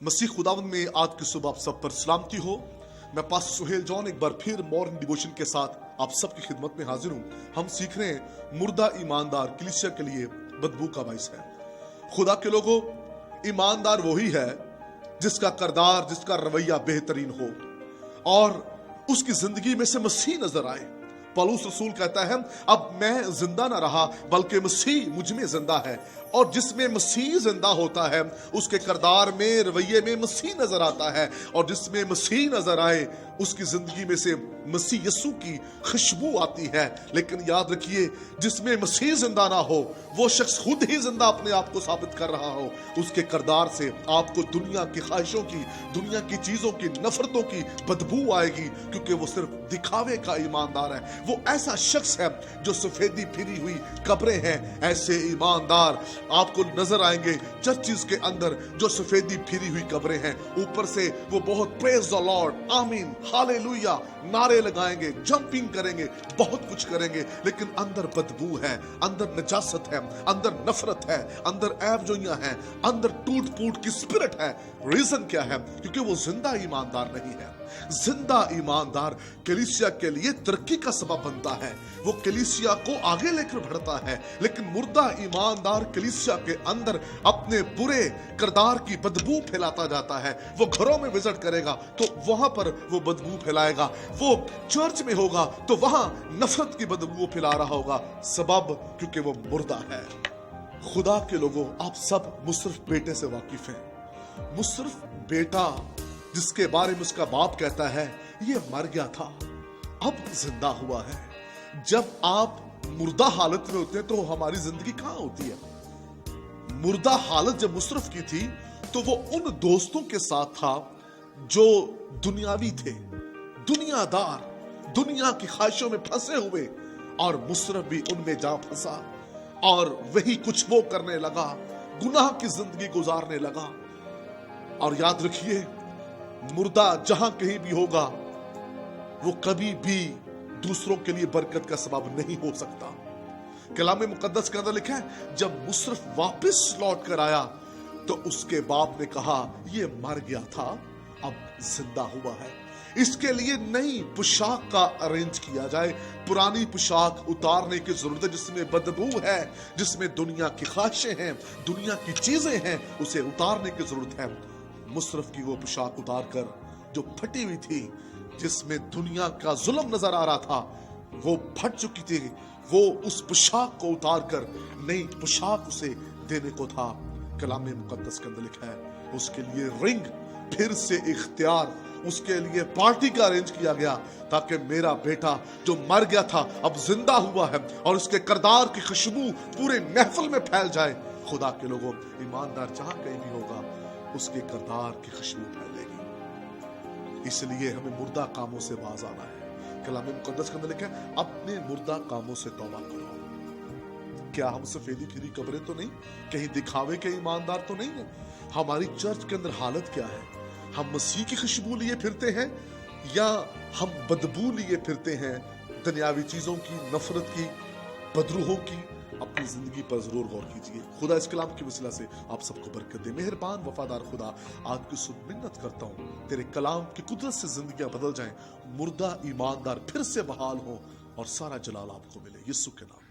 मसीह खुदावंद में आज की सुबह आप सब पर सलामती हो। मैं पास्टर सुहेल जॉन एक बार फिर मॉर्निंग डिवोशन के साथ आप सबकी खिदमत में हाजिर हूँ। हम सीख रहे हैं मुर्दा ईमानदार कलीसिया के लिए बदबू का बाइस है। खुदा के लोगों, ईमानदार वही है जिसका किरदार, जिसका रवैया बेहतरीन हो और उसकी जिंदगी में से मसीह नजर आए। पौलुस रसूल कहता है, अब मैं जिंदा ना रहा बल्कि मसीह मुझ में जिंदा है, और जिसमें मसीह जिंदा होता है उसके किरदार में, रवैये में मसीह नजर आता है, और जिसमें मसीह नजर आए उसकी जिंदगी में से मसीह यीशु की खुशबू आती है। लेकिन याद रखिए, जिसमें मसीह जिंदा ना हो वो शख्स खुद ही जिंदा अपने आप को साबित कर रहा हो, उसके किरदार से आपको दुनिया की ख्वाहिशों की, दुनिया की चीजों की, नफरतों की बदबू आएगी, क्योंकि वो सिर्फ दिखावे का ईमानदार है। वो ऐसा शख्स है जो सफेदी फिरी हुई कब्रें हैं, ऐसे ईमानदार आपको नजर आएंगे चर्चिज के अंदर जो सफेदी फिरी हुई कब्रें हैं। ऊपर से वो बहुत प्रेज द लॉर्ड, आमीन, हालेलुया नारे लगाएंगे, जंपिंग करेंगे, बहुत कुछ करेंगे, लेकिन अंदर बदबू है, अंदर नजासत है, अंदर नफरत है, अंदर ऐबजोइयां हैं, अंदर टूट फूट की स्पिरिट है। रीजन क्या है? क्योंकि वो जिंदा ईमानदार नहीं है। जिंदा ईमानदार कलीसिया के लिए तरक्की का सबब बनता है, वो कलीसिया को आगे लेकर बढ़ता है। लेकिन मुर्दा ईमानदार कलीसिया के अंदर अपने बुरे किरदार की बदबू फैलाता जाता है। वो घरों में विजिट करेगा तो वहां पर वो बदबू फैलाएगा, वो चर्च में होगा तो वहां नफरत की बदबू फैला रहा होगा। सबब क्योंकि वो मुर्दा है। खुदा के लोगों, आप सब मुसरफ बेटे से वाकिफ हैं। मुसरफ बेटा जिसके बारे में उसका बाप कहता है ये मर गया था, अब जिंदा हुआ है। जब आप मुर्दा हालत में होते हैं तो हमारी जिंदगी कहां होती है? मुर्दा हालत जब मुसरफ की थी तो वो उन दोस्तों के साथ था जो दुनियावी थे, दुनियादार, दुनिया की ख्वाहिशों में फंसे हुए, और मुसरफ भी उनमें जा फंसा और वही कुछ वो करने लगा, गुनाह की जिंदगी गुजारने लगा। और याद रखिए, मुर्दा जहां कहीं भी होगा वो कभी भी दूसरों के लिए बरकत का सबब नहीं हो सकता। कलाम मुकद्दस के अंदर लिखा है, जब मुसरफ वापस लौट कर आया तो उसके बाप ने कहा ये मर गया था, अब जिंदा हुआ है। इसके लिए नई पोशाक का अरेंज किया जाए। पुरानी पोशाक उतारने की जरूरत है जिसमें बदबू है, जिसमें दुनिया की ख्वाहिशें हैं, दुनिया की चीजें हैं, उसे उतारने की जरूरत है। मुसरफ की वो पोशाक उतारकर जो फटी हुई थी, जिसमें दुनिया का जुल्म नजर आ रहा था, वो फट चुकी थी। वो उस पोशाक को उतारकर नई पोशाक उसे देने को था। कलाम मुकद्दस के अंदर लिखा है, उसके लिए रिंग, फिर से इख्तियार, उसके लिए पार्टी का अरेंज किया गया ताकि मेरा बेटा जो मर गया था अब जिंदा हुआ है और उसके किरदार की खुशबू पूरे महफिल में फैल जाए। खुदा के लोगों, ईमानदार जहां कहीं भी होगा उसके किरदार की खुशबू फैलेगी। इसलिए हमें मुर्दा कामों से बाज आना है। कलाम मुकद्दस के अंदर लिखा है, अपने मुर्दा कामों से तौबा करो। क्या हम सफेदी फिरी कब्रें तो नहीं? कहीं दिखावे के ईमानदार तो नहीं है? हमारी चर्च के अंदर हालत क्या है? हम मसीह की खुशबू लिए फिरते हैं या हम बदबू लिए फिरते हैं दुनियावी चीजों की, नफरत की, बदरूहों की? अपनी जिंदगी पर जरूर गौर कीजिए। खुदा इस कलाम की वसीला से आप सबको बरकत दे। मेहरबान वफादार खुदा, आपकी सुन मिन्नत करता हूँ, तेरे कलाम की कुदरत से जिंदगियां बदल जाएं, मुर्दा ईमानदार फिर से बहाल हो और सारा जलाल आपको मिले, यीशु के नाम।